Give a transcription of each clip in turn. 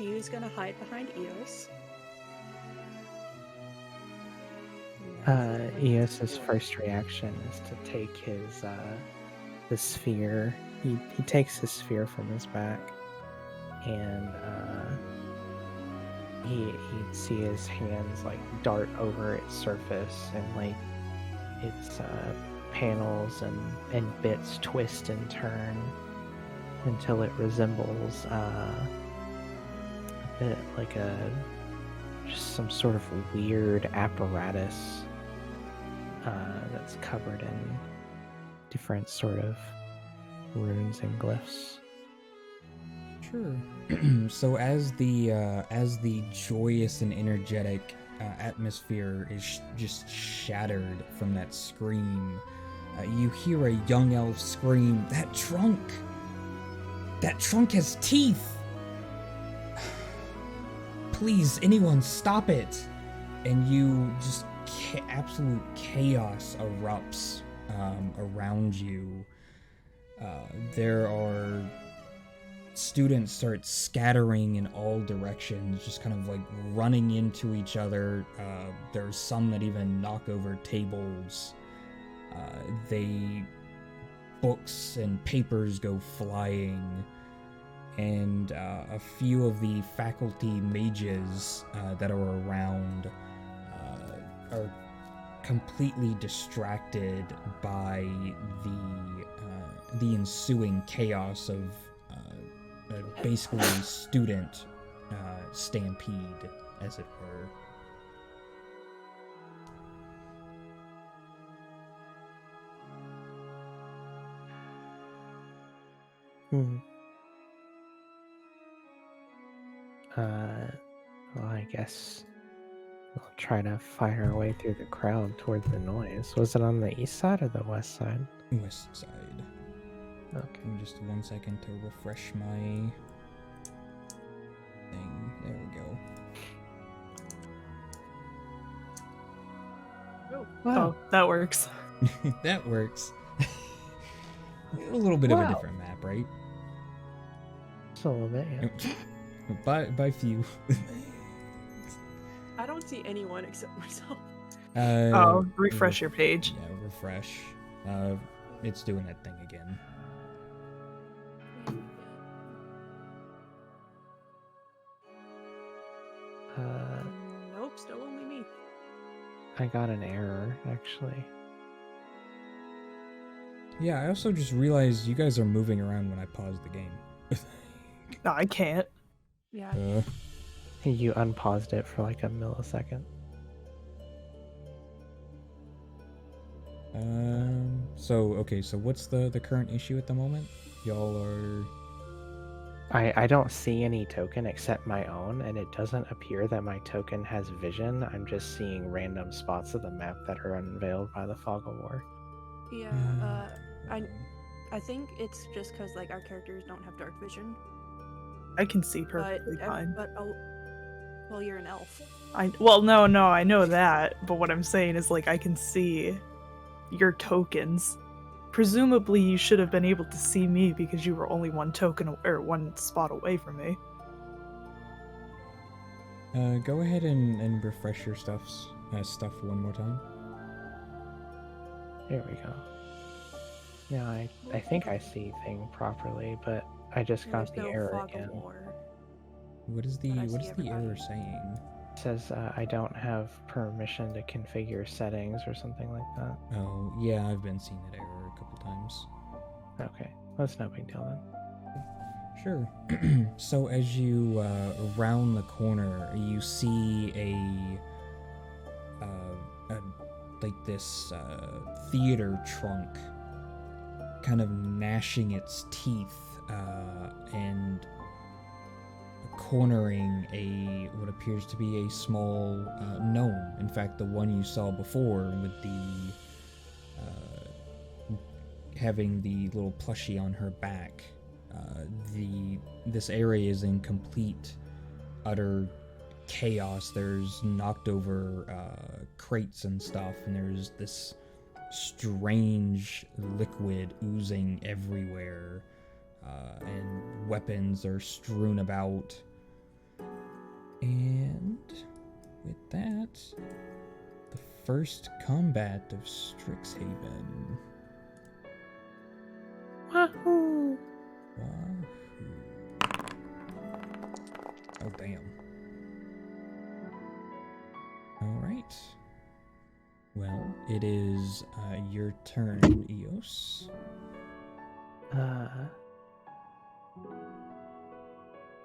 He's gonna hide behind Eos. Eos's first reaction is to take his the sphere. He takes his sphere from his back, and he'd see his hands like dart over its surface, and like its panels and bits twist and turn until it resembles a bit like just some sort of weird apparatus that's covered in different sort of runes and glyphs. Sure. So as the joyous and energetic atmosphere is just shattered from that scream, you hear a young elf scream, That trunk has teeth! Please, anyone, stop it!" And you just absolute chaos erupts around you. There are students start scattering in all directions, just kind of like running into each other. There's some that even knock over tables. Books and papers go flying, and a few of the faculty mages that are around are completely distracted by the ensuing chaos of basically student stampede, as it were. Well, I guess we'll try to fight our way through the crowd toward the noise. Was it on the east side or the west side? West side. Okay. Just 1 second to refresh my thing. There we go. Oh, Wow. that works. That works. A little bit of a different map, right? Just a little bit, yeah. By few. I don't see anyone except myself. Refresh your page. Yeah, refresh. It's doing that thing again. Nope, still only me. I got an error, actually. Yeah, I also just realized you guys are moving around when I pause the game. No, I can't. Yeah. You unpaused it for like a millisecond. So what's the current issue at the moment? Y'all are... I don't see any token except my own, and it doesn't appear that my token has vision. I'm just seeing random spots of the map that are unveiled by the Fog of War. Yeah, I think it's just because like our characters don't have dark vision. I can see perfectly fine. Well, you're an elf. No, I know that, but what I'm saying is like I can see your tokens. Presumably you should have been able to see me because you were only one spot away from me. Go ahead and refresh your stuff one more time. There we go. Now I think I see thing properly, but I just got the error again. What is the error saying? It says I don't have permission to configure settings or something like that. Oh, yeah, I've been seeing that error a couple times. Okay, that's no big deal then. Sure. So as you round the corner, you see this theater trunk kind of gnashing its teeth and cornering what appears to be a small gnome. In fact, the one you saw before with the having the little plushie on her back. This area is in complete, utter chaos. There's knocked over crates and stuff, and there's this strange liquid oozing everywhere, and weapons are strewn about. And with that, the first combat of Strixhaven. Wahoo! Wahoo. Oh, damn. Alright. Well, it is your turn, Eos.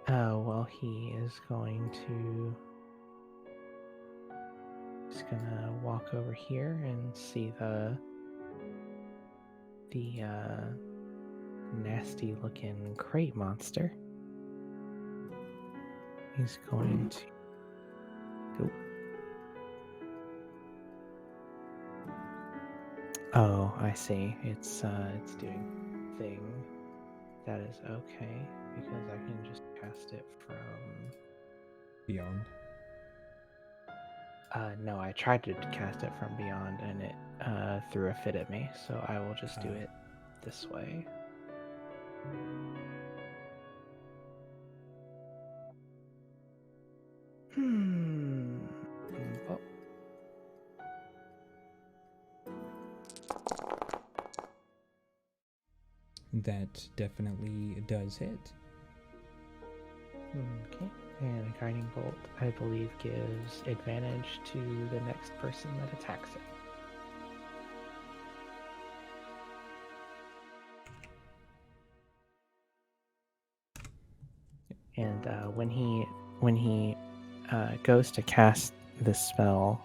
Well, he is going to... Just gonna walk over here and see the nasty looking crate monster. He's going to go. Oh, I see. It's doing thing. That is okay because I can just cast it from Beyond. No, I tried to cast it from beyond and it threw a fit at me, so I will just do it this way. Oh. That definitely does hit. Okay. And a guiding bolt, I believe, gives advantage to the next person that attacks it. And when he goes to cast this spell,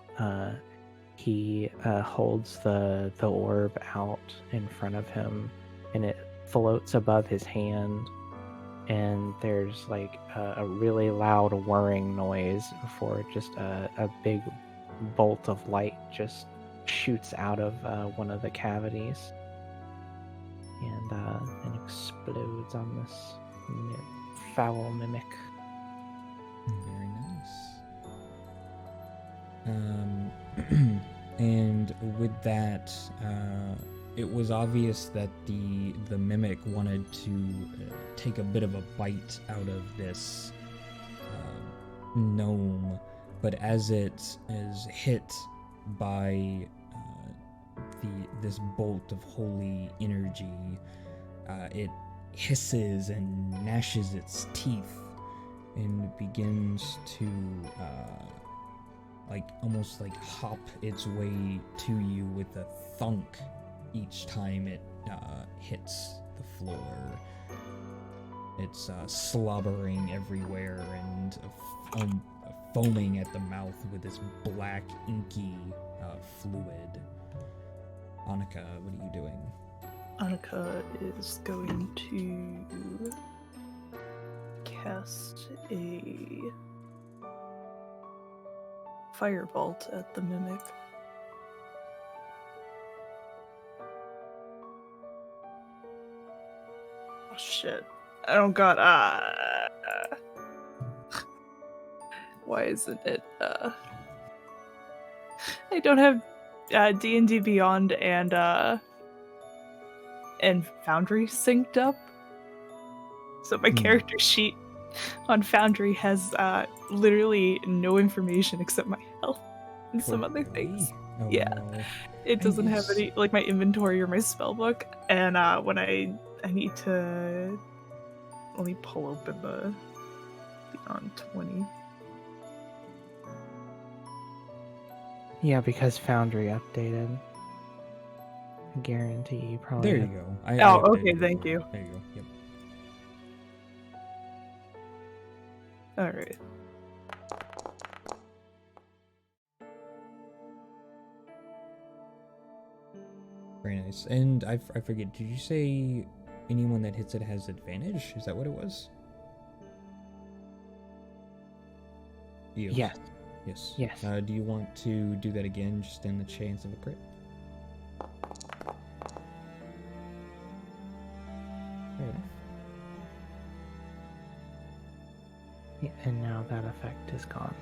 he holds the orb out in front of him, and it floats above his hand. And there's like a really loud whirring noise before just a big bolt of light just shoots out of one of the cavities and explodes on this foul mimic. Very nice. And with that, it was obvious that the mimic wanted to take a bit of a bite out of this gnome, but as it is hit by this bolt of holy energy, it hisses and gnashes its teeth and begins to almost hop its way to you with a thunk each time it hits the floor. It's slobbering everywhere and foaming at the mouth with this black, inky fluid. Annika, what are you doing? Annika is going to cast a firebolt at the mimic. Oh shit. I don't got why isn't it I don't have D&D Beyond and Foundry synced up. So my character sheet on Foundry has literally no information except my health and some other things. Oh, Yeah. no. It doesn't have any, like, my inventory or my spellbook. And when I need to... Let me pull open the Beyond 20. Yeah, because Foundry updated. I guarantee you probably. There you go. I okay, updated it thank for you. There you go. Yep. Alright. Very nice. And I forget, did you say anyone that hits it has advantage? Is that what it was? Eos. Yes. Yes. Yes. Do you want to do that again, just in the chance of a crit? Fair enough. Yeah, and now that effect is gone.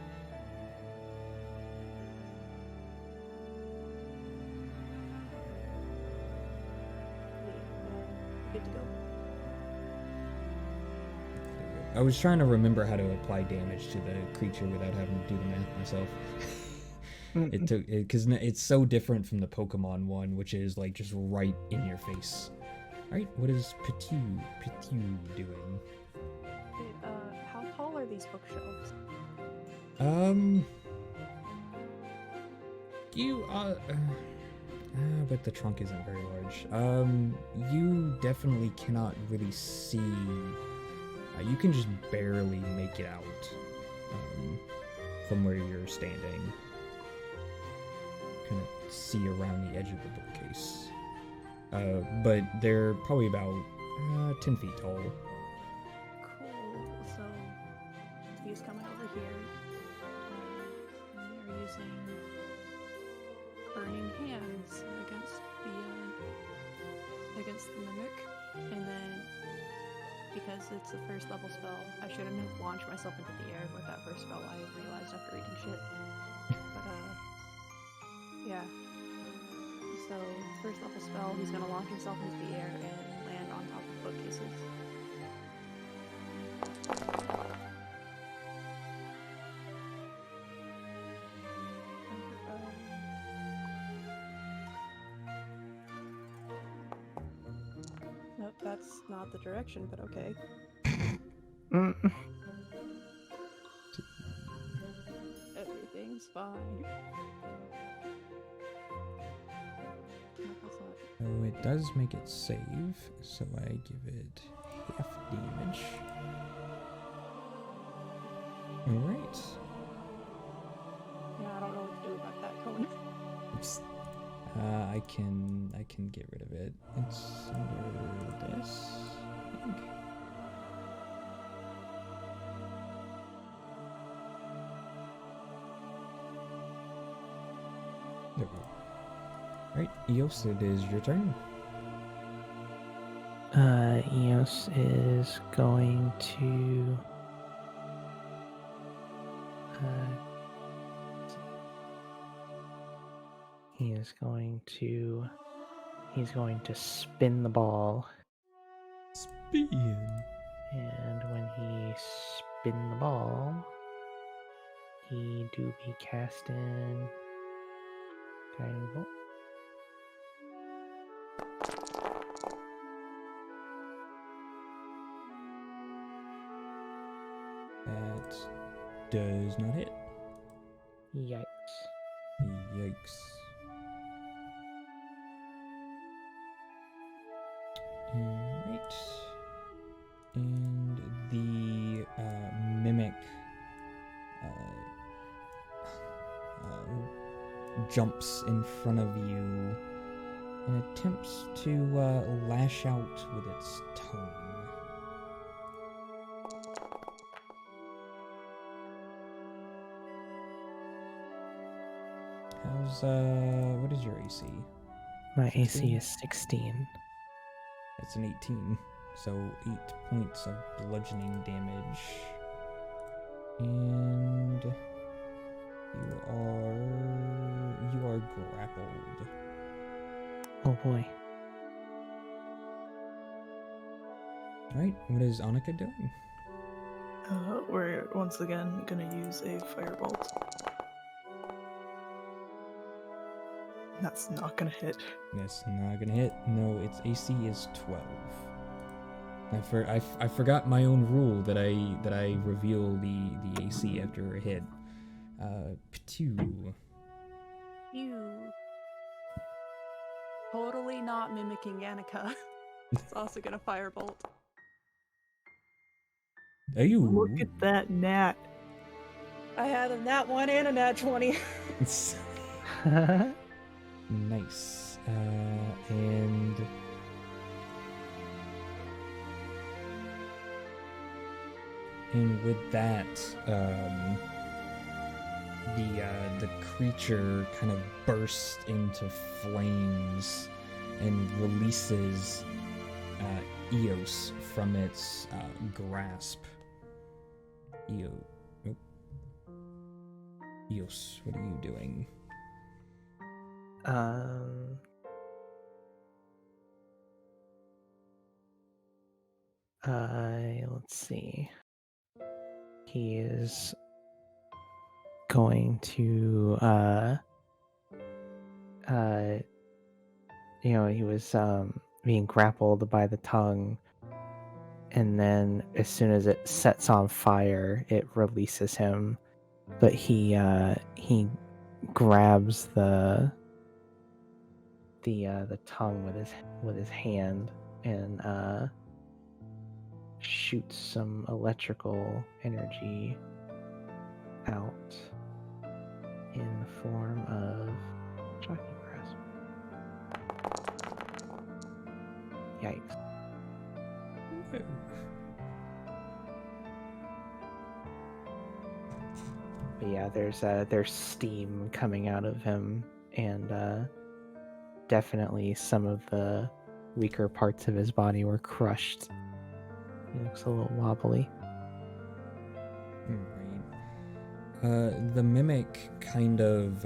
Good to go. I was trying to remember how to apply damage to the creature without having to do the math myself. It took because it's so different from the Pokemon one, which is like just right in your face. Right? What is Pitu doing? How tall are these bookshelves? You but the trunk isn't very large. You definitely cannot really see. You can just barely make it out from where you're standing. Kind of see around the edge of the bookcase. But they're probably about 10 feet tall. Cool. So he's coming over here. And they're using burning hands against the mimic, and then because it's a first level spell, I shouldn't have launched myself into the air with that first spell. I realized after reading shit. But yeah. So first level spell, he's gonna launch himself into the air and land on top of bookcases. Nope, that's not the direction, but okay. Everything's fine. Oh, it does make it save, so I give it half damage. Alright. Yeah, I don't know what to do about that cone. Oops. I can get rid of it. It's under this, I think. There we go. Alright, Eos, it is your turn. Eos is going to he's going to spin the ball. Spin. And when he spin the ball, he do be casting guiding bolt. That does not hit. Yikes. Yikes. Alright. And the mimic jumps in front of you and attempts to lash out with its tongue. What is your AC? My 16? AC is 16. It's an 18, so 8 points of bludgeoning damage. And you are grappled. Oh boy. Alright, what is Annika doing? We're once again gonna use a firebolt. That's not gonna hit. That's not gonna hit. No, its AC is 12. I forgot my own rule that I reveal the AC after a hit. Ptu. You. Totally not mimicking Annika. It's also gonna firebolt. Are you? Look at that gnat. I had a nat 1 and a nat 20. Nice. And with that, the creature kind of bursts into flames and releases Eos from its grasp. Eos, what are you doing? Let's see. he is going to he was being grappled by the tongue, and then as soon as it sets on fire, it releases him. But he grabs the tongue with his hand and shoots some electrical energy out in the form of shocking grasp. Yikes. But yeah, there's steam coming out of him, and definitely some of the weaker parts of his body were crushed. He looks a little wobbly. Right. The mimic kind of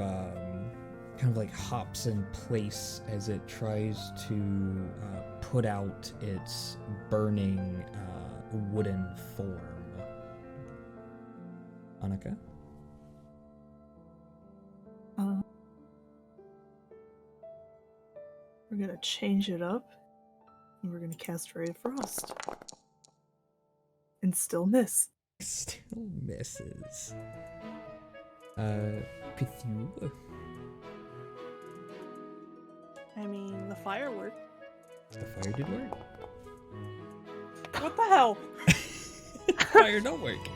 like hops in place as it tries to put out its burning wooden form. Annika? We're gonna change it up, and we're gonna cast Ray of Frost. And still miss. Still misses. Pithu? I mean, the fire worked. The fire did work. What the hell? Fire don't work.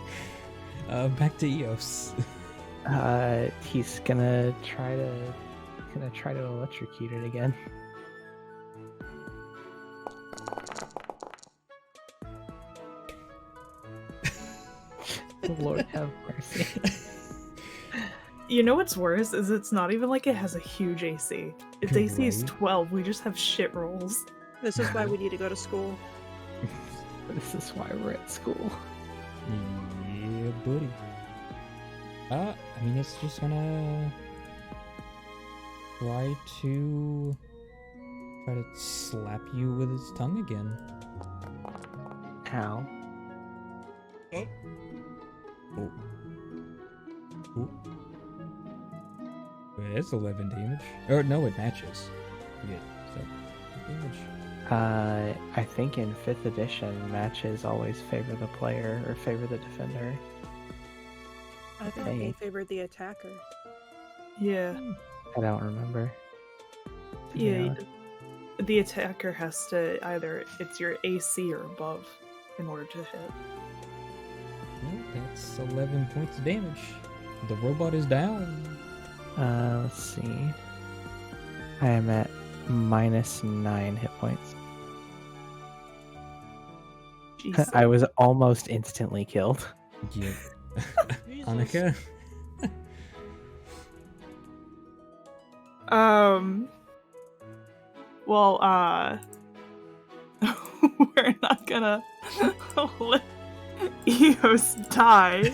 Back to Eos. He's gonna try to electrocute it again. Lord have mercy. You know what's worse is it's not even like it has a huge AC. Its AC is Right. 12. We just have shit rolls. This is why we need to go to school. This is why we're at school. Yeah, buddy. I mean, it's just gonna try to slap you with its tongue again. Ow. Oh. Ooh. Wait, that's 11 damage. Or no, it matches. Forget. So, damage. I think in 5th edition, matches always favor the player or favor the defender. I thought they favored the attacker. Yeah. I don't remember. to be Yeah. honest. The attacker has to either it's your AC or above in order to hit. Well, that's 11 points of damage. The robot is down. Let's see. I am at -9 hit points. Jesus. I was almost instantly killed. Yep. Jesus. Annika? Well, we're not gonna let Eos die.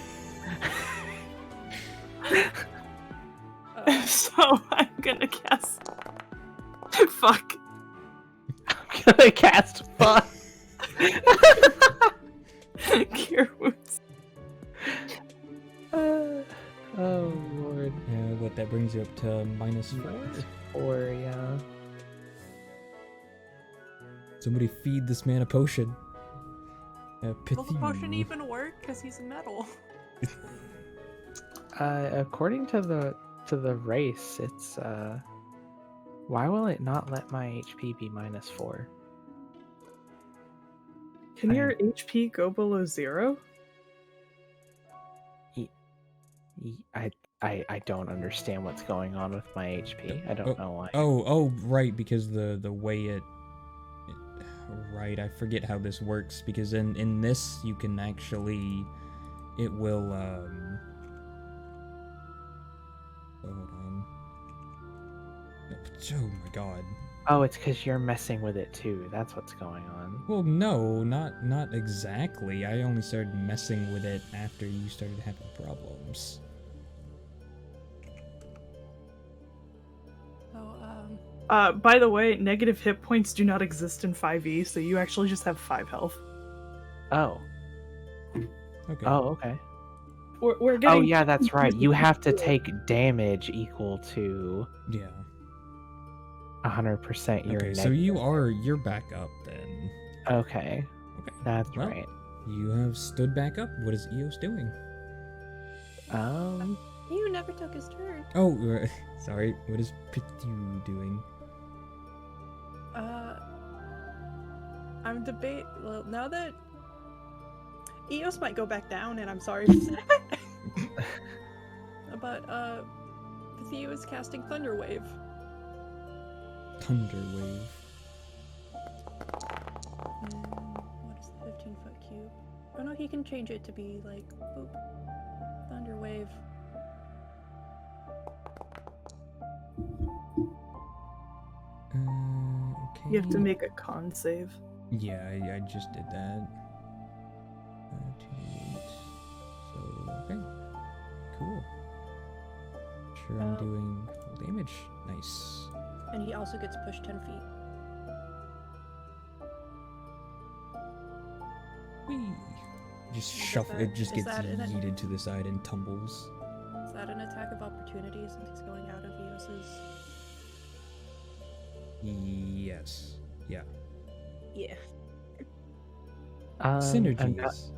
So I'm gonna cast. Fuck. I'm gonna cast fuck. Cure wounds. Oh lord. What, that brings you up to -4? Or yeah. Somebody feed this man a potion. Will the potion even work? Because he's metal. According to the race, it's why will it not let my HP be -4? Can your HP go below 0? I don't understand what's going on with my HP. I don't know why. Oh, right, because the way it right, I forget how this works, because in this you can actually, it will hold on. Oh my god. Oh, it's because you're messing with it too. That's what's going on. Well, no, not exactly. I only started messing with it after you started having problems. By the way, negative hit points do not exist in 5e, so you actually just have 5 health. Oh. Okay. Oh, okay. We're getting. Oh yeah, that's right. You have to take damage equal to Yeah. 100% your Okay, so you're back up then. Okay, Okay. that's Well, right. You have stood back up. What is Eos doing? You never took his turn. Oh, sorry. What is Pithu doing? I'm well, now that Eos might go back down, and I'm sorry for that. But Theo is casting Thunder Wave. Thunder Wave. And what is the 15-foot cube? Oh no, he can change it to be like boop, Thunder Wave. Okay. You have to make a con save. Yeah, I just did that. 2d8. So, okay. Cool. Sure, I'm doing full damage. Nice. And he also gets pushed 10 feet. Whee! Just Is shuffle. that- It just is gets that an- yeeted to the side and tumbles. Is that an attack of opportunity since he's going out of Eos's? Yes. Yeah. Yeah. Synergies.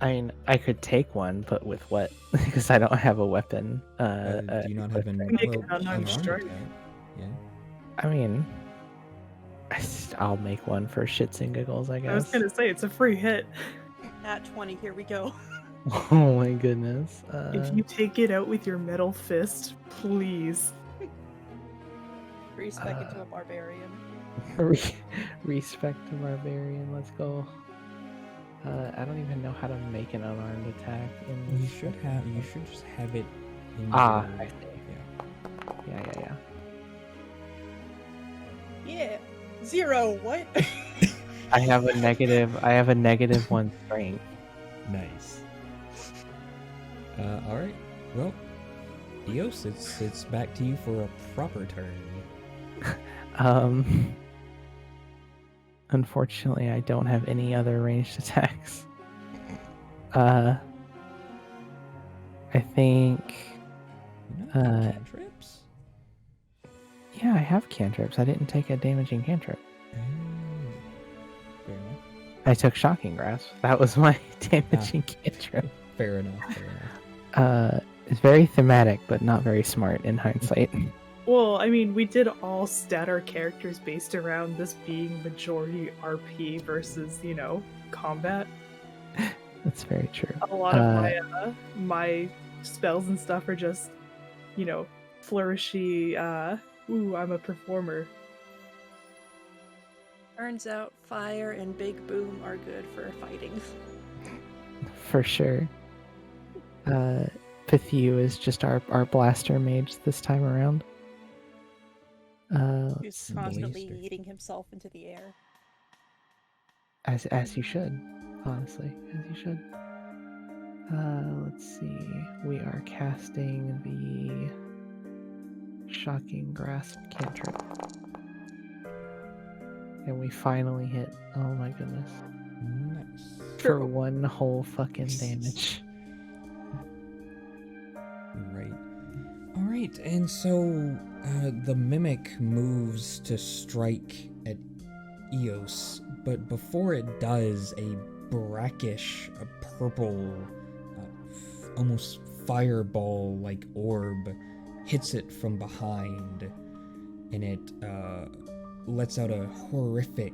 I mean, I could take one, but with what? Because I don't have a weapon. Do you not have an Make an well, unarmed strike. attack? Yeah. I mean, I'll make one for shits and giggles, I I was guess. gonna say it's a free hit. At 20, here we go. Oh my goodness. If you take it out with your metal fist, please. Respec into a barbarian. Respect to barbarian. Let's go. I don't even know how to make an unarmed attack. You should just have it in Ah, your- I see. Yeah. Yeah. Yeah. 0. What? I have a -1 strength. Nice. All right. Well, Eos, it's back to you for a proper turn. Unfortunately, I don't have any other ranged attacks. I think. You not have cantrips? Yeah, I have cantrips. I didn't take a damaging cantrip. Oh, fair enough. I took shocking grasp. That was my damaging cantrip. Fair enough. It's very thematic, but not very smart in hindsight. Well, I mean, we did all stat our characters based around this being majority RP versus, combat. That's very true. A lot of my spells and stuff are just, flourishy, I'm a performer. Turns out fire and big boom are good for fighting. For sure. Pithu is just our blaster mage this time around. He's constantly Blaster. eating himself into the air. As you should, honestly, as you should. Let's see. We are casting the shocking grasp cantrip, and we finally hit. Oh my goodness! Nice. For one whole fucking damage. Right. All right, and so the mimic moves to strike at Eos, but before it does, a brackish, purple, almost fireball-like orb hits it from behind, and it lets out a horrific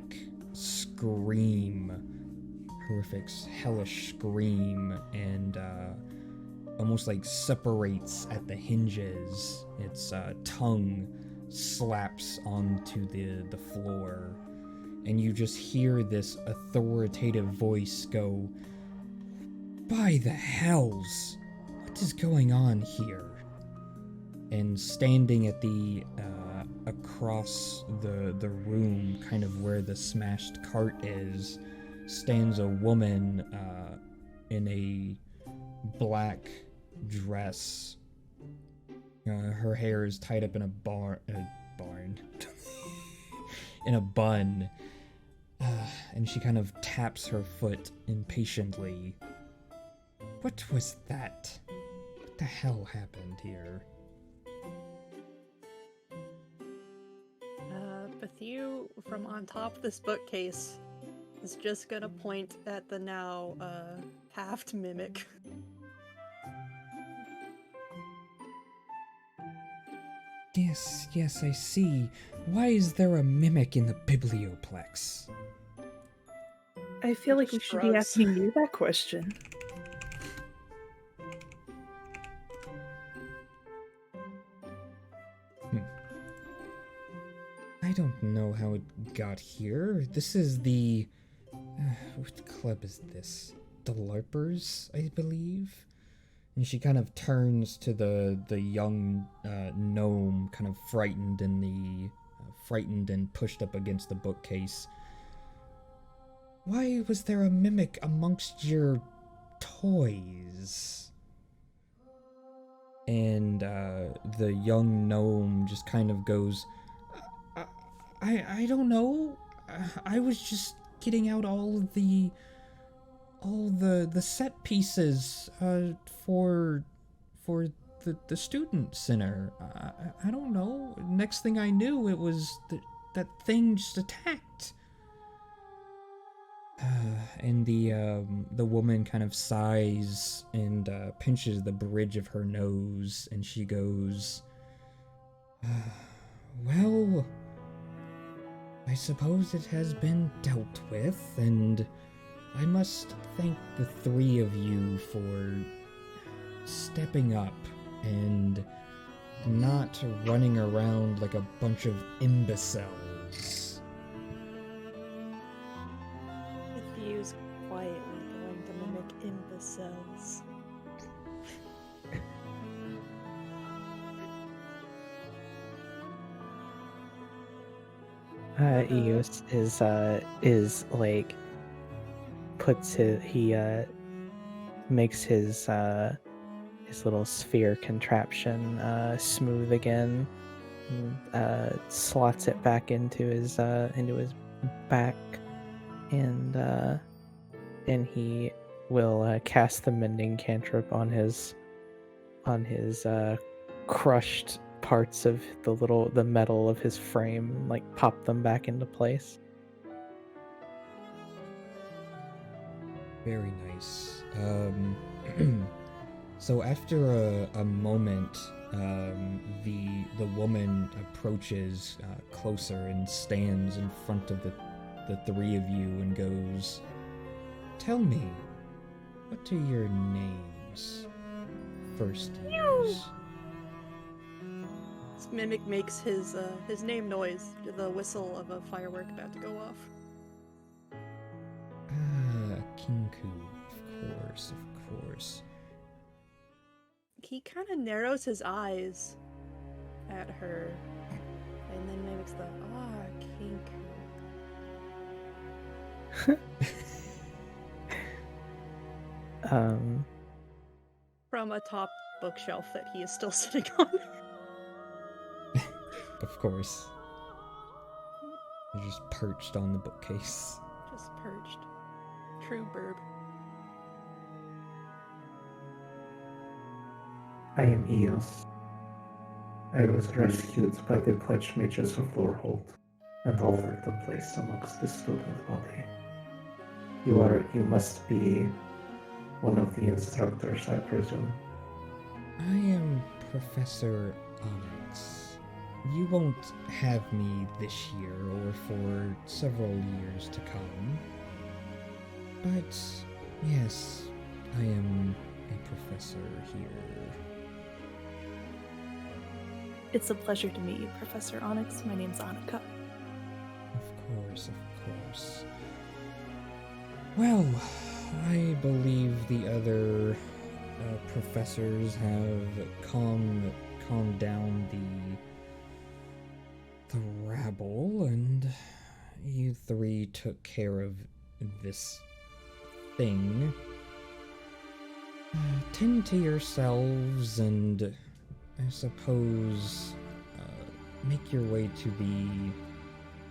hellish scream, and almost like separates at the hinges. Its tongue slaps onto the floor, and you just hear this authoritative voice go, "By the hells, what is going on here?" And standing at the across the room, kind of where the smashed cart is, stands a woman in a black dress. Her hair is tied up in a barn in a bun, and she kind of taps her foot impatiently. What was that? What the hell happened here? Bethu, from on top of this bookcase, is just gonna point at the now, halved mimic. Yes, I see. Why is there a mimic in the biblioplex? I feel like we should be Shrugs. asking you that question. I don't know how it got here. This is the... what club is this? The LARPers, I believe? And she kind of turns to the young gnome, kind of frightened in the... frightened and pushed up against the bookcase. Why was there a mimic amongst your toys? And the young gnome just kind of goes, I don't know. I was just getting out all the set pieces for the student center. I don't know. Next thing I knew, it was that thing just attacked. And the woman kind of sighs and pinches the bridge of her nose, and she goes, well, I suppose it has been dealt with, and I must thank the three of you for stepping up and not running around like a bunch of imbeciles. Bethu's quietly going to mimic imbeciles. Eos is like puts he makes his little sphere contraption smooth again, and, slots it back into his back, and he will cast the mending cantrip on his crushed parts of the metal of his frame, and, like, pop them back into place. Very nice. So after a moment, the woman approaches closer and stands in front of the three of you and goes, "Tell me, what are your names? First names." This mimic makes his name noise to the whistle of a firework about to go off. Kinku, of course. He kind of narrows his eyes at her, and then mimics the Kinku. From atop bookshelf that he is still sitting on. Of course. You're just perched on the bookcase. Just perched. True burb. I am Eos. I was rescued by the pledge mages of Lorehold and offered a place amongst the student body. You must be one of the instructors, I presume. I am Professor Onyx. You won't have me this year or for several years to come. But yes, I am a professor here. It's a pleasure to meet you, Professor Onyx. My name's Annika. Of course. Well, I believe the other professors have calmed down the rabble, and you three took care of this thing. Tend to yourselves, and I suppose make your way to the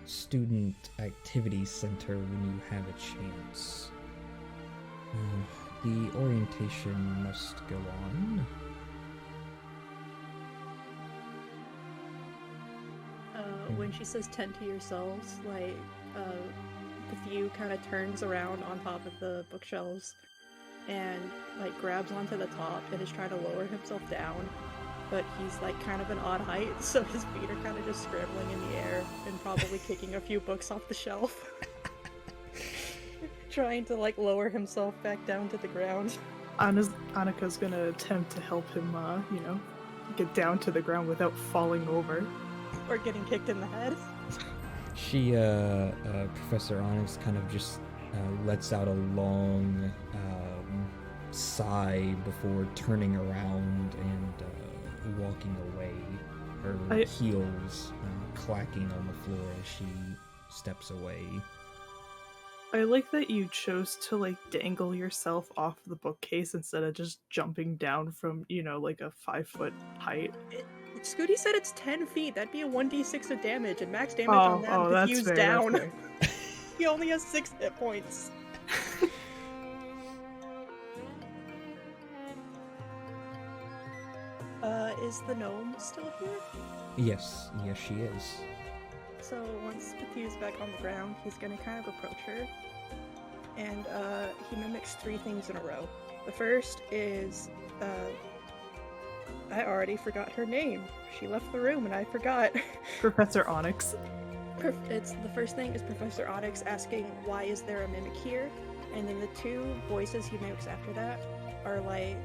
Student Activity Center when you have a chance. the orientation must go on. When she says tend to yourselves, like, the view kind of turns around on top of the bookshelves and, like, grabs onto the top and is trying to lower himself down, but he's, like, kind of an odd height, so his feet are kind of just scrambling in the air and probably kicking a few books off the shelf. Trying to, like, lower himself back down to the ground. Annika's gonna attempt to help him, get down to the ground without falling over. Or getting kicked in the head. She, Professor Onyx kind of just lets out a long sigh before turning around and walking away, her heels clacking on the floor as she steps away. I like that you chose to, like, dangle yourself off the bookcase instead of just jumping down from, like a 5-foot height. Scooty said it's 10 feet. That'd be a 1d6 of damage, and max damage on that that's diffused fair, down. that's fair. He only has 6 hit points. Is the gnome still here? Yes, she is. So once Pethu's back on the ground, he's gonna kind of approach her, and he mimics 3 things in a row. The first is, I already forgot her name. She left the room and I forgot. Professor Onyx. The first thing is Professor Onyx asking, why is there a mimic here? And then the 2 voices he mimics after that are like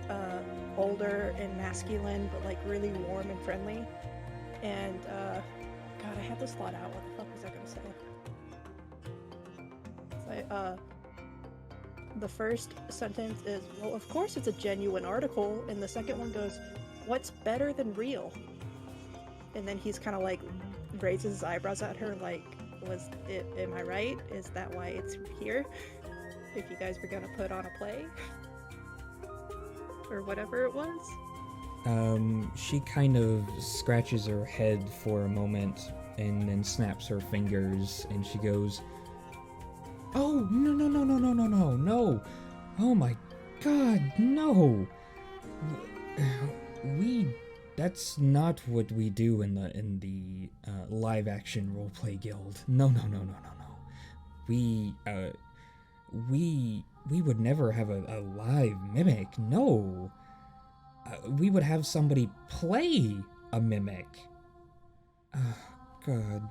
older and masculine, but like really warm and friendly. And God, I had this thought out. What the fuck was I gonna say? It's like, the first sentence is, well, of course it's a genuine article, and the second one goes, what's better than real? And then he's kind of like raises his eyebrows at her, like, am I right? Is that why it's here? If you guys were gonna put on a play? Or whatever it was? She kind of scratches her head for a moment and then snaps her fingers and she goes, oh, no. Oh my god, no. That's not what we do in the live action roleplay guild. No. We would never have a live mimic. No. We would have somebody play a mimic. Oh, God.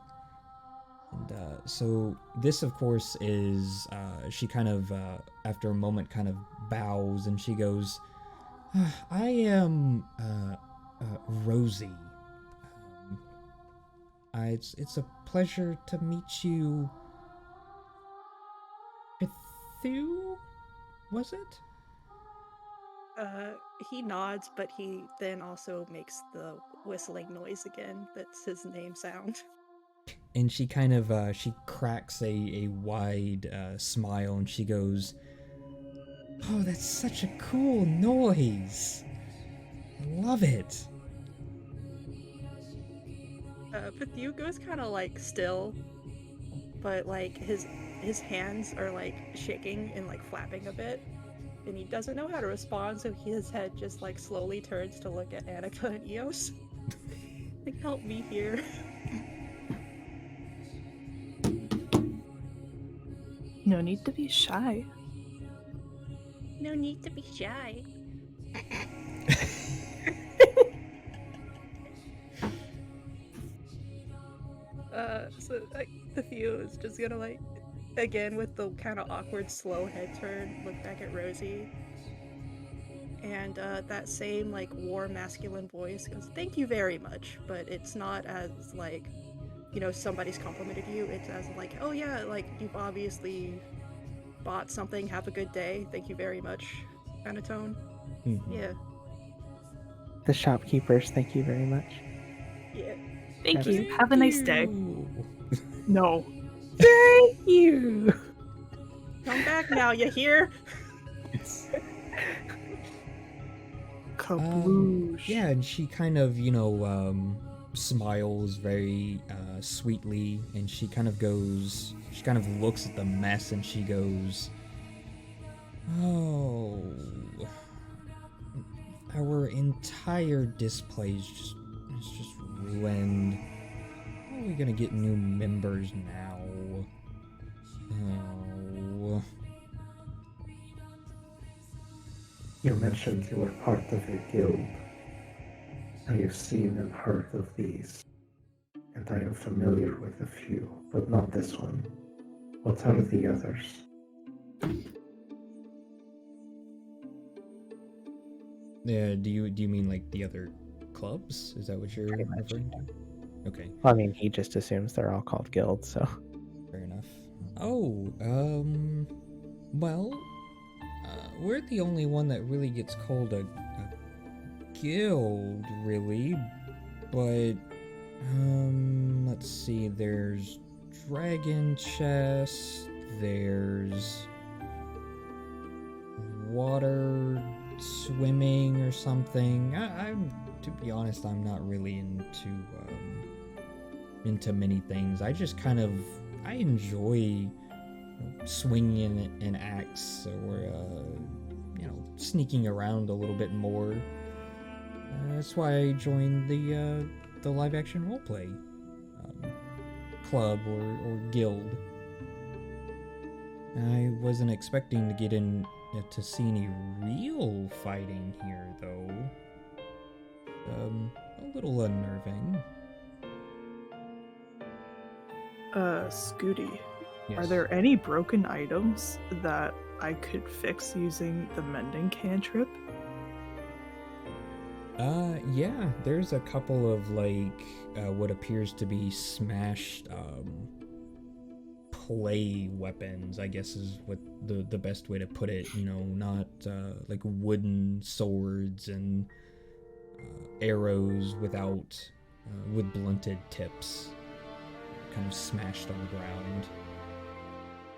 And so this, of course, is she kind of after a moment kind of bows and she goes, I am Rosie. It's a pleasure to meet you. Pethu? Was it? He nods, but he then also makes the whistling noise again. That's his name sound. And she kind of, she cracks a wide smile and she goes, oh, that's such a cool noise. I love it. Pethu goes kind of like still, but like his hands are like shaking and like flapping a bit, and he doesn't know how to respond, so his head just like slowly turns to look at Annika and Eos. Like, help me here. No need to be shy. No need to be shy. So like Pethu is just gonna like, again with the kind of awkward slow head turn, look back at Rosie, and that same like warm masculine voice goes, thank you very much, but it's not as like, somebody's complimented you. It's as like, oh yeah, like you've obviously bought something, have a good day, thank you very much kind of tone. Mm-hmm. Yeah. The shopkeepers, thank you very much. Yeah. Thank you. Have a nice day. No. Thank you. Come back now, you hear? Kabloosh. Yeah, and she kind of, smiles very sweetly, and she kind of looks at the mess and she goes, Oh, our entire display is just ruined. How are we gonna get new members now? Oh. You mentioned you were part of a guild. I have seen and heard of these, and I am familiar with a few, but not this one. What are the others? Yeah, do you mean like the other clubs? Is that what you're Pretty much, referring to? Okay, I mean, he just assumes they're all called guilds, so. fair enough. Oh, well, we're the only one that really gets called a guild, really. But, let's see, there's Dragon Chest, there's water swimming or something. I'm to be honest, I'm not really into many things. I just kind of I enjoy swinging an axe or sneaking around a little bit more. That's why I joined the live action roleplay club or guild. I wasn't expecting to get in to see any real fighting here, though. A little unnerving. Scooty, Yes. are there any broken items that I could fix using the mending cantrip? Yeah, there's a couple of what appears to be smashed play weapons, I guess is what the best way to put it, not like wooden swords and arrows with blunted tips, kind of smashed on the ground.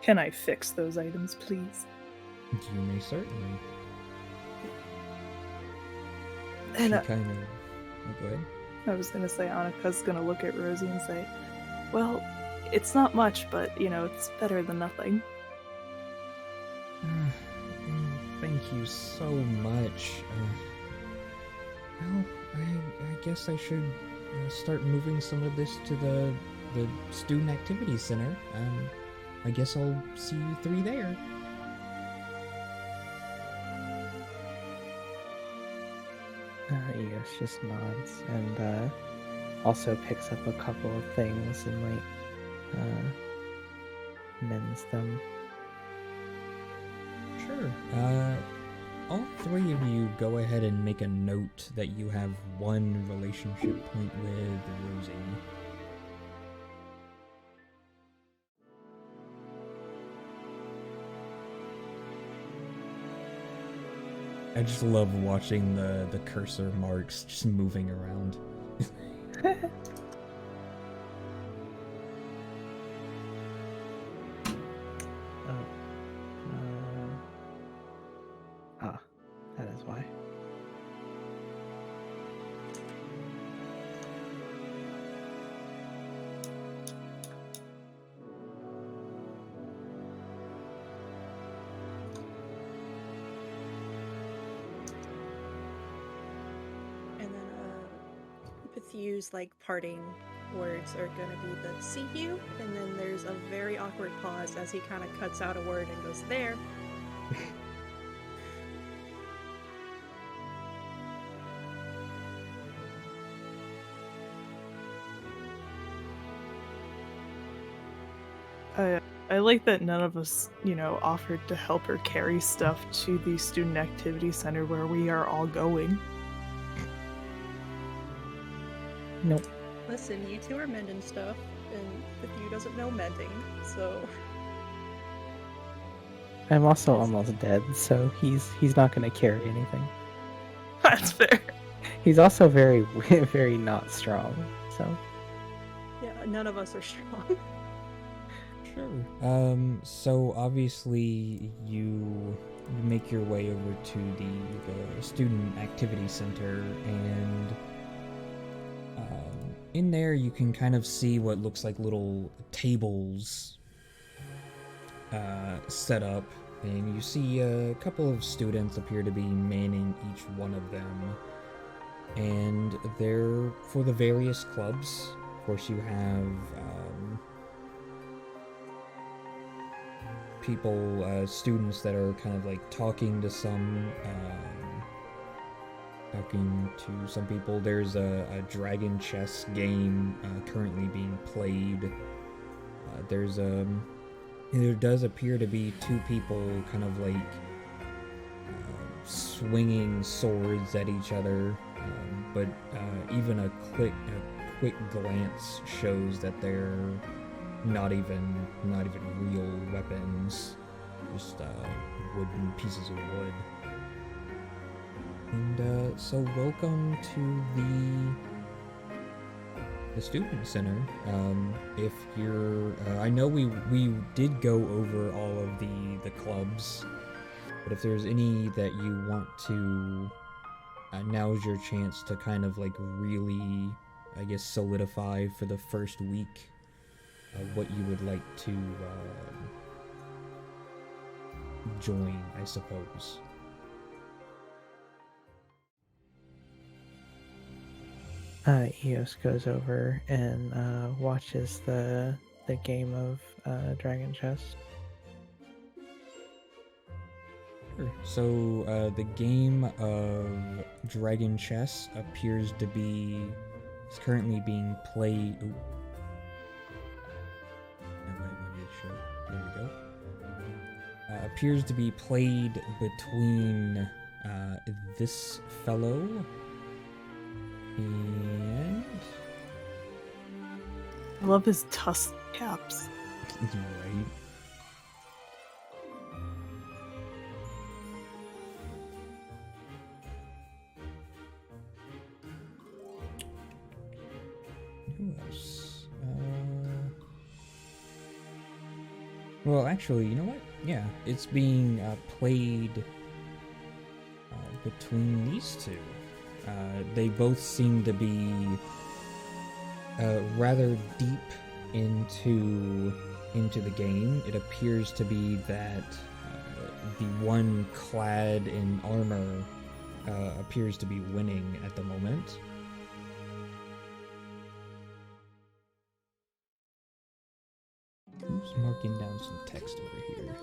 Can I fix those items, please? You may certainly. And She kind of... Oh, go ahead. I was gonna say Annika's gonna look at Rosie and say, well, it's not much, but, it's better than nothing. Thank you so much. Well, I guess I should start moving some of this to the Student Activity Center. I guess I'll see you three there. Eos just nods and also picks up a couple of things and mends them. Sure. All three of you go ahead and make a note that you have one relationship point with Rosie. I just love watching the cursor marks just moving around. That is why. And then Pethu's parting words are gonna be the see you, and then there's a very awkward pause as he kind of cuts out a word and goes there. I like that none of us, offered to help her carry stuff to the Student Activity Center where we are all going. Nope. Listen, you two are mending stuff, and Pethu doesn't know mending, so... I'm also almost dead, so he's not going to carry anything. That's fair. He's also very, very not strong, so... Yeah, none of us are strong. Sure. So obviously you make your way over to the Student Activity Center, and in there you can kind of see what looks like little tables set up and you see a couple of students appear to be manning each one of them. And they're for the various clubs. Of course, you have people, students that are kind of like talking to some people. There's a dragon chess game currently being played. There does appear to be two people kind of like swinging swords at each other, but even a quick glance shows that they're not even real weapons, just wooden pieces of wood. And so welcome to the student center. If you're I know we did go over all of the clubs, but if there's any that you want to, now's your chance to kind of like really, I guess, solidify for the first week what you would like to join, I suppose. Eos goes over and watches the game of Dragon Chess. Sure. So the game of Dragon Chess appears to be is currently being played. Ooh. There we go. Appears to be played between this fellow and I love his tusk caps. right. Who else? Well, actually, you know what? Yeah, it's being played between these two. They both seem to be rather deep into the game. It appears to be that the one clad in armor appears to be winning at the moment. Who's marking down some text over here?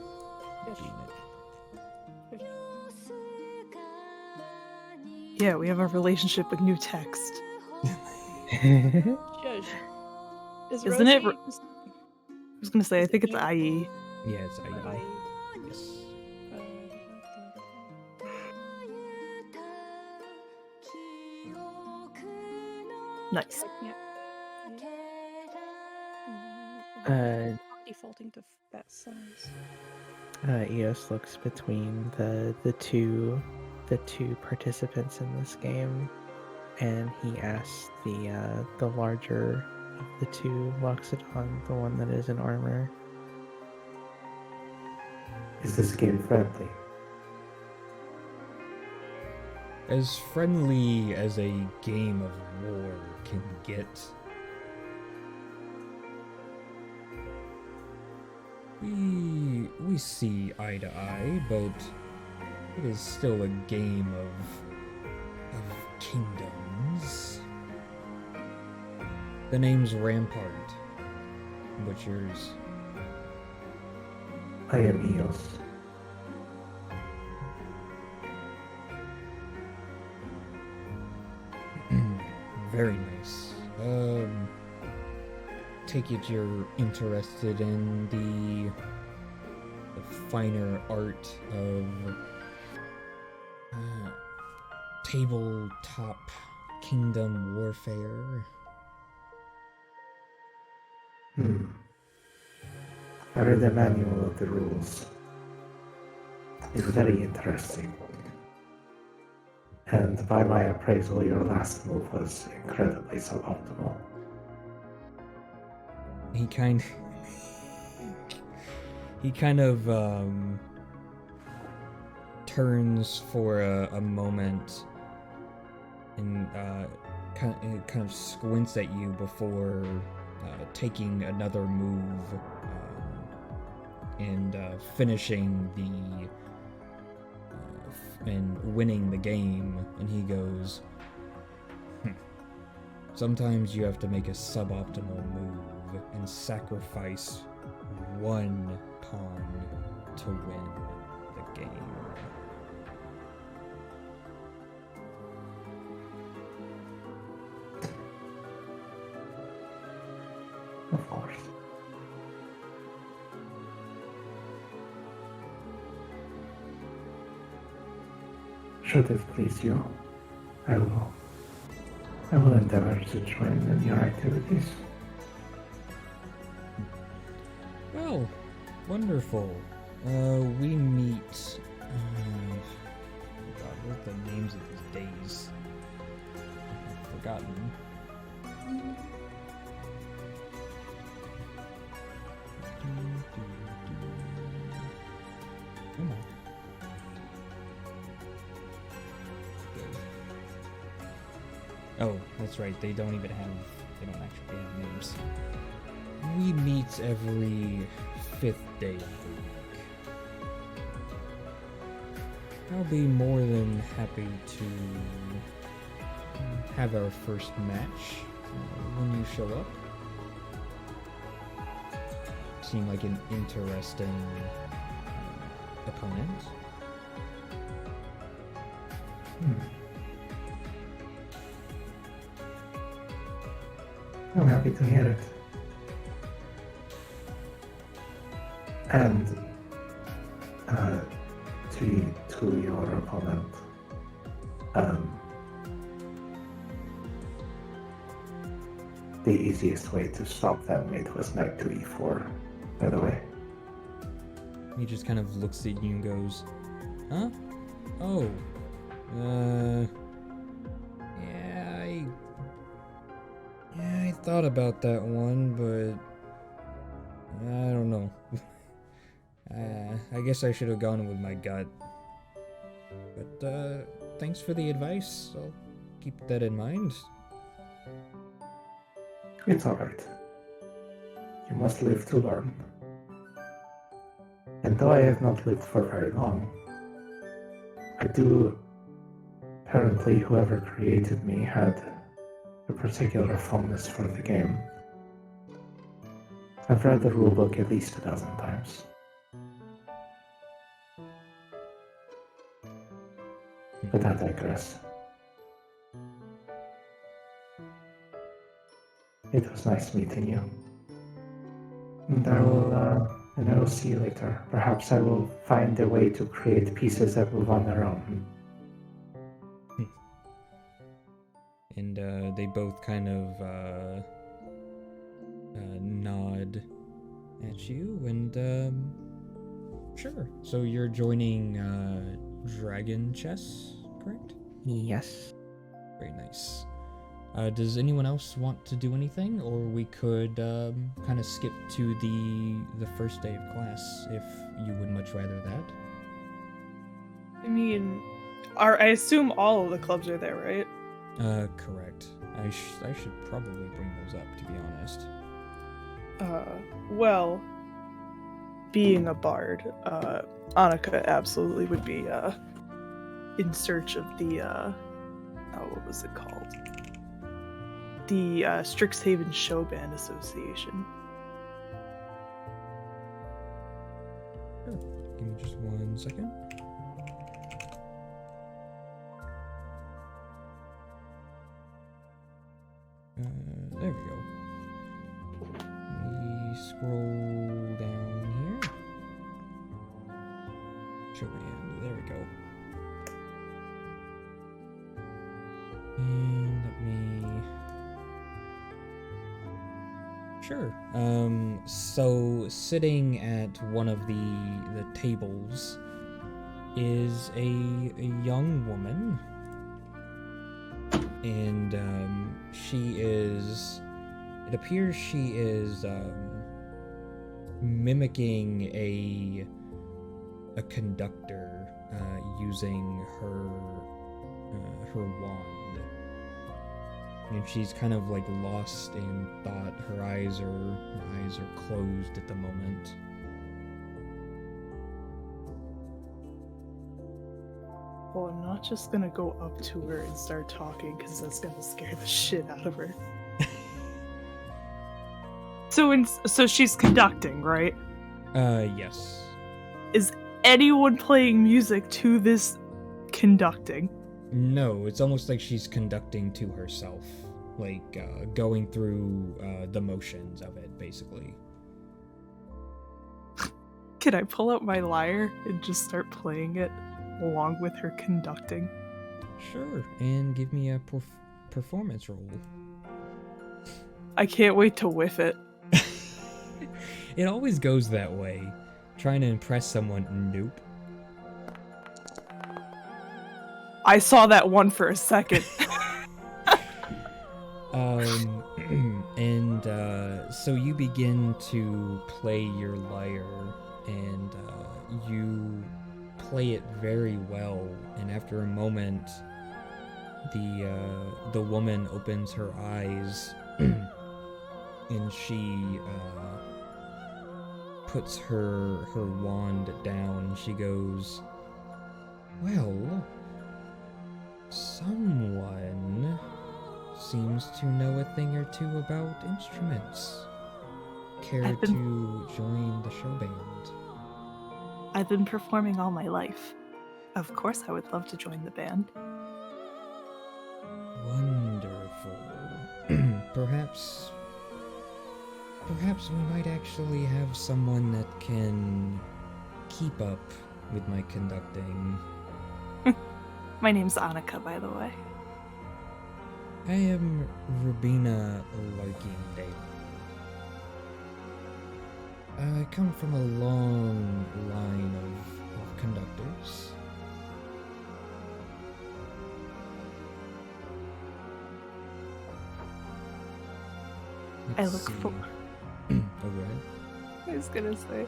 Yeah, we have a relationship with new text. Shush. Is Isn't it? Rosie- I was gonna say, I think it's IE. Yeah, it's IE. IE. Yes. Nice. Defaulting to that size. Eos looks between the two participants in this game, and he asks the larger of the two, Loxodon, the one that is in armor. Is this game friendly? As friendly as a game of war can get. We see eye to eye, but it is still a game of kingdoms. The name's Rampart. What's yours? I am Eos. Very nice. Take it you're interested in the finer art of tabletop kingdom warfare. I read the manual of the rules. It's very interesting. And by my appraisal, your last move was incredibly suboptimal. He kind of turns for a moment and kind of squints at you before taking another move. and finishing and winning the game, and he goes, sometimes you have to make a suboptimal move and sacrifice one pawn to win the game. Of course. Should it please you, I will endeavor to join in your activities. Well, wonderful. We meet. God, what are the names of these days? I've forgotten. Come on. Oh, that's right. They don't actually have names. We meet every 5th day of the week. I'll be more than happy to have our first match when you show up. Seem like an interesting opponent. I'm happy to hear it. And to your opponent, the easiest way to stop that mate was knight to e4, by the way. He just kind of looks at you and goes, huh? Oh, yeah, I thought about that one, but I don't know. I guess I should have gone with my gut. But, thanks for the advice. I'll keep that in mind. It's alright. You must live to learn. And though I have not lived for very long, apparently whoever created me had a particular fondness for the game. I've read the rulebook at least 1,000 times. But I digress. It was nice meeting you. And I will see you later. Perhaps I will find a way to create pieces that move on their own. And they both kind of nod at you, and sure. So you're joining Dragon Chess, correct? Yes. Very nice. Does anyone else want to do anything, or we could kind of skip to the first day of class if you would much rather that? I mean, I assume all of the clubs are there, right? Correct. I should probably bring those up, to be honest. Well, being a bard, Annika absolutely would be in search of the what was it called? The Strixhaven Show Band Association. Sure. Give me just 1 second. There we go. Let me scroll down here. Show band. There we go. And let me... Sure. So sitting at one of the tables is a young woman, and it appears she is mimicking a conductor using her wand. And she's kind of like lost in thought. Her eyes are closed at the moment. not just gonna go up to her and start talking because that's gonna scare the shit out of her. So she's conducting, right? Yes. Is anyone playing music to this conducting? No, it's almost like she's conducting to herself. Like, going through, the motions of it, basically. Can I pull out my lyre and just start playing it along with her conducting? Sure, and give me a performance roll. I can't wait to whiff it. It always goes that way. Trying to impress someone, nope. I saw that one for a second. So you begin to play your lyre, and you play it very well, and after a moment, the woman opens her eyes, and she puts her wand down. She goes, "Well, someone seems to know a thing or two about instruments. Care to join the show band?" I've been performing all my life. Of course I would love to join the band. Wonderful. Perhaps we might actually have someone that can keep up with my conducting. My name's Annika, by the way. I am Rubina Larkindale. I come from a long line of conductors. I look for. Oh, go ahead. I was gonna say,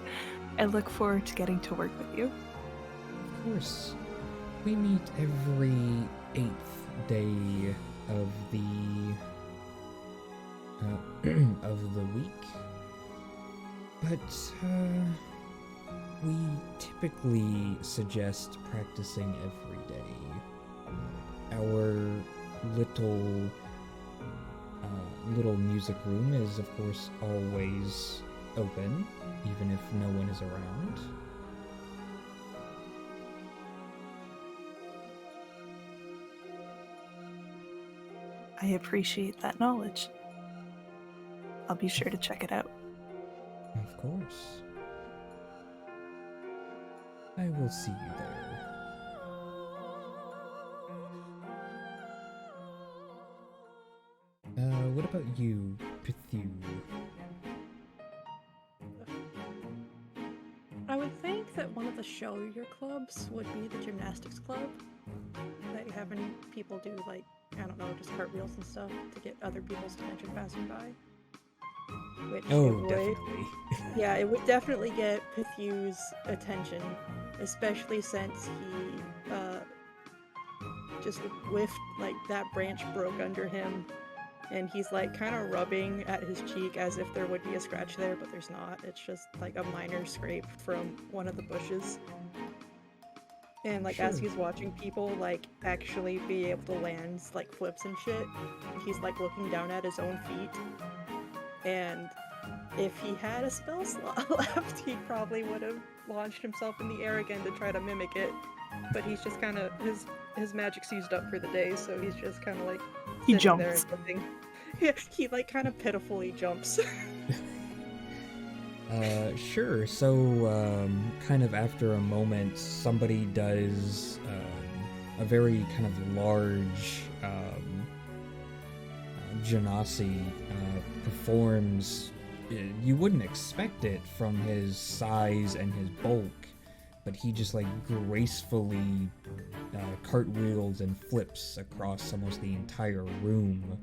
I look forward to getting to work with you. Of course. We meet every 8th day of the of the week. But we typically suggest practicing every day. Our little music room is, of course, always open, even if no one is around. I appreciate that knowledge. I'll be sure to check it out. Of course. I will see you there. What about you, Pithu? I would think that one of the showier clubs would be the Gymnastics Club. That you have any people do, like, I don't know, just cartwheels and stuff to get other people's attention passing by. Which Definitely. Yeah, it would definitely get Pithu's attention, especially since he just whiffed, like, that branch broke under him, and he's, like, kind of rubbing at his cheek as if there would be a scratch there, but there's not. It's just, like, a minor scrape from one of the bushes. And, like, as he's watching people, like, actually be able to land, like, flips and shit, he's, like, looking down at his own feet. And if he had a spell slot left, he probably would have launched himself in the air again to try to mimic it. But he's just kind of, his magic's used up for the day, so he's just kind of, like, He sitting there jumps. and looking. Yeah, he, like, kind of pitifully jumps. Sure. So, kind of after a moment, somebody does a very kind of large genasi performs. You wouldn't expect it from his size and his bulk, but he just, like, gracefully cartwheels and flips across almost the entire room.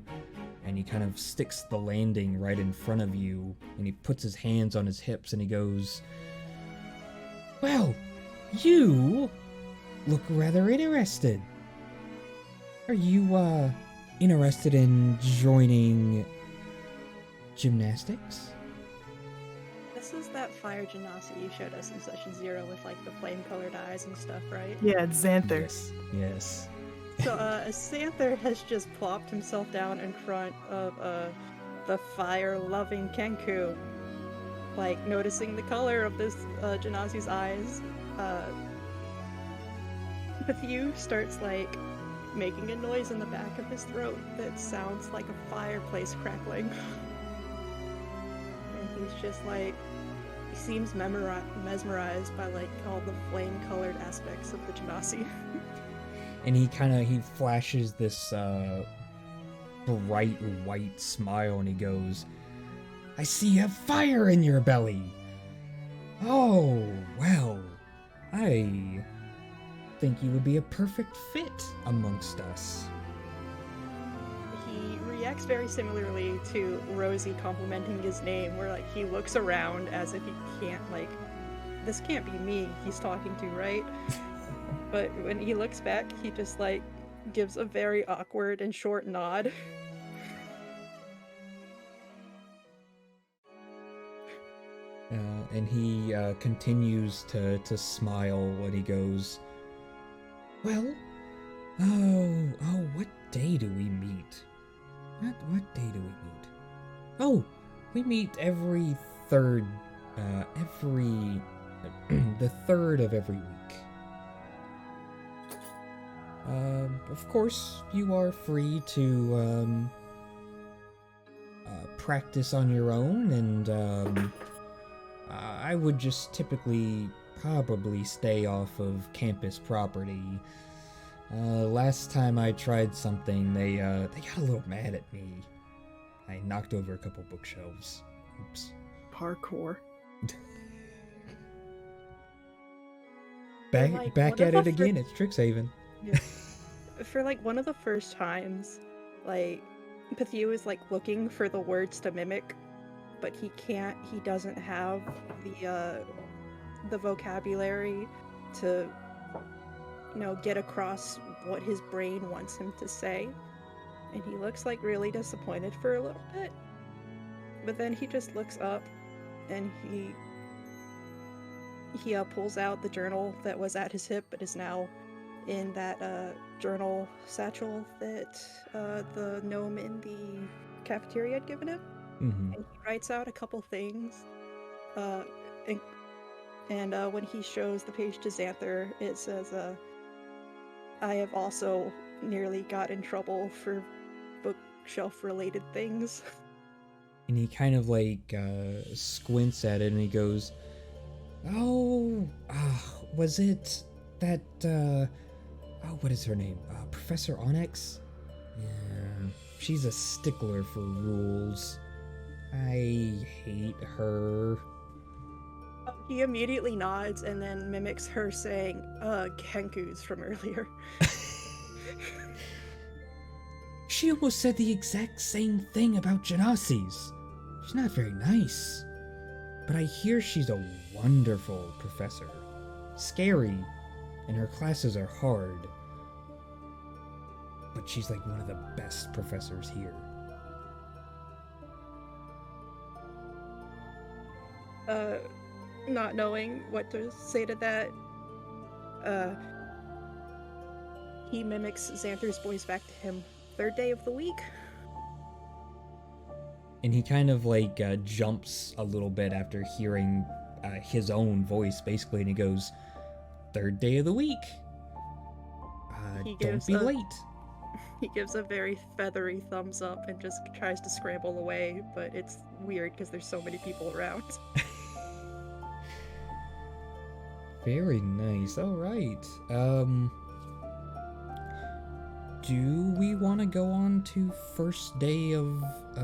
And he kind of sticks the landing right in front of you, and he puts his hands on his hips, and he goes, "Well, you look rather interested. Are you, interested in joining gymnastics?" This is that fire genasi you showed us in session 0 with like the flame-colored eyes and stuff, right? Yeah, it's Xanther. Yes. So, Xanther has just plopped himself down in front of the fire-loving Kenku, like noticing the color of this genasi's eyes. Matthew starts like making a noise in the back of his throat that sounds like a fireplace crackling. And he's just like, he seems mesmerized by like all the flame-colored aspects of the genasi. And he flashes this bright white smile and he goes, I see you have fire in your belly. Oh, well, I think you would be a perfect fit amongst us. He reacts very similarly to Rosie complimenting his name, where like he looks around as if he can't, like, this can't be me he's talking to, right? But when he looks back, he just like gives a very awkward and short nod. And he continues to smile when he goes, well, what day do we meet? What day do we meet? Oh, we meet every third, the third of every week. Of course, you are free to, practice on your own, and, I would just typically probably stay off of campus property. Last time I tried something, they got a little mad at me. I knocked over a couple bookshelves. Oops. Parkour. Back at it again, it's Strixhaven. Yeah. For like one of the first times, like, Pathiu is like looking for the words to mimic, but he doesn't have the vocabulary to, you know, get across what his brain wants him to say. And he looks like really disappointed for a little bit. But then he just looks up and he pulls out the journal that was at his hip but is now in that journal satchel that the gnome in the cafeteria had given him. Mm-hmm. And he writes out a couple things. And when he shows the page to Xanther, it says, I have also nearly got in trouble for bookshelf-related things. And he kind of like squints at it and he goes, was it that, what is her name? Professor Onyx? Yeah, she's a stickler for rules. I hate her. He immediately nods and then mimics her saying, Kenku's from earlier. She almost said the exact same thing about Genasis. She's not very nice. But I hear she's a wonderful professor. Scary, and her classes are hard. But she's like one of the best professors here. Not knowing what to say to that, he mimics Xanther's voice back to him. Third day of the week? And he kind of like jumps a little bit after hearing his own voice, basically, and he goes, third day of the week. Don't be late. He gives a very feathery thumbs up and just tries to scramble away, but it's weird because there's so many people around. Very nice. All right. Do we want to go on to first day of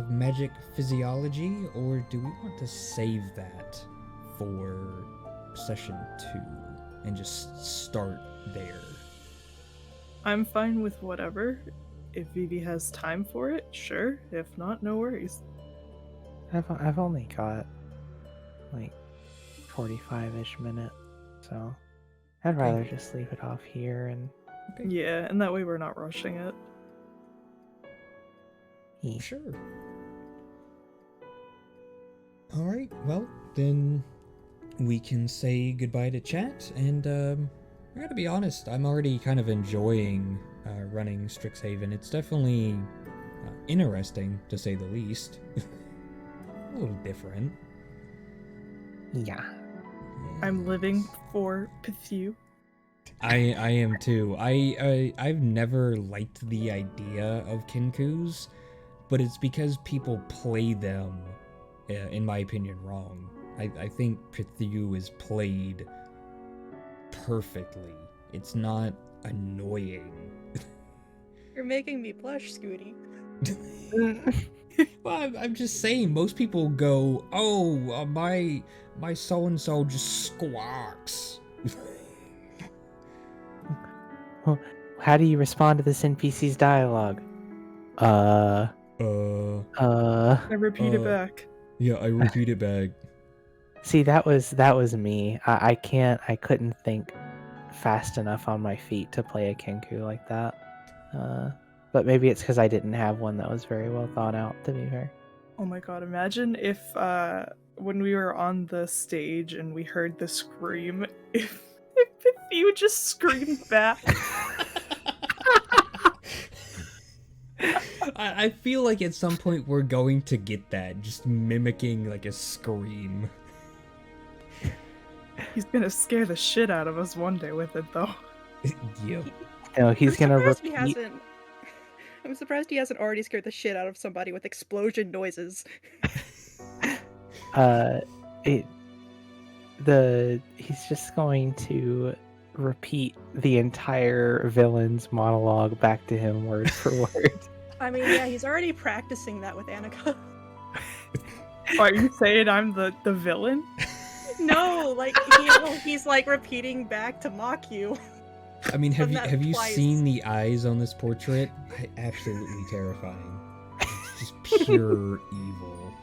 magic physiology, or do we want to save that for session 2 and just start there? I'm fine with whatever. If Vivi has time for it, sure. If not, no worries. I've only got like 45-ish minutes, so I'd rather just leave it off here and. Okay. Yeah, and that way we're not rushing it. Sure. All right. Well, then we can say goodbye to chat, and I gotta be honest, I'm already kind of enjoying running Strixhaven. It's definitely interesting, to say the least. A little different. Yeah. I'm living for Pithu. I am too. I've never liked the idea of Kinkus, but it's because people play them, in my opinion, wrong. I think Pithu is played perfectly. It's not annoying. You're making me blush, Scooty. Well, I'm just saying, most people go, oh, my so-and-so just squawks. Well, how do you respond to this NPC's dialogue? I I repeat it back. Yeah, I repeat it back. See, that was me. I couldn't think fast enough on my feet to play a Kenku like that. But maybe it's because I didn't have one that was very well thought out, to be fair. Oh my god, imagine if when we were on the stage and we heard the scream, if you just screamed back. I feel like at some point we're going to get that, just mimicking like a scream. He's gonna scare the shit out of us one day with it, though. Yep. No, he's gonna I'm surprised he hasn't already scared the shit out of somebody with explosion noises. He's just going to repeat the entire villain's monologue back to him word for word. I mean, yeah, he's already practicing that with Annika. Are you saying I'm the villain? No, like he's like repeating back to mock you. I mean, have you twice. seen the eyes on this portrait? Absolutely terrifying. It's just pure evil.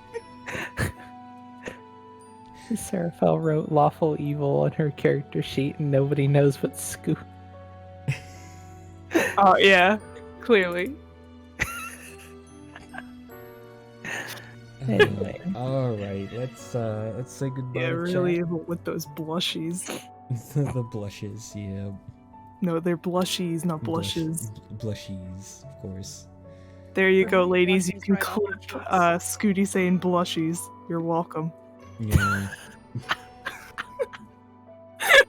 Seraphel wrote lawful evil on her character sheet and nobody knows what's Scoop. Oh yeah, clearly. Anyway. Alright, let's say goodbye. Yeah, to really chat. evil with those blushies. The blushes, yeah. No, they're blushies, not blushes. Blushies, of course. There you go, Blushies ladies. You can right off clip the cheeks. Scooty saying blushies. You're welcome. Yeah.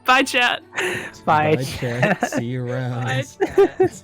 Bye, chat. Bye, Bye, chat. See you around. Bye, chat.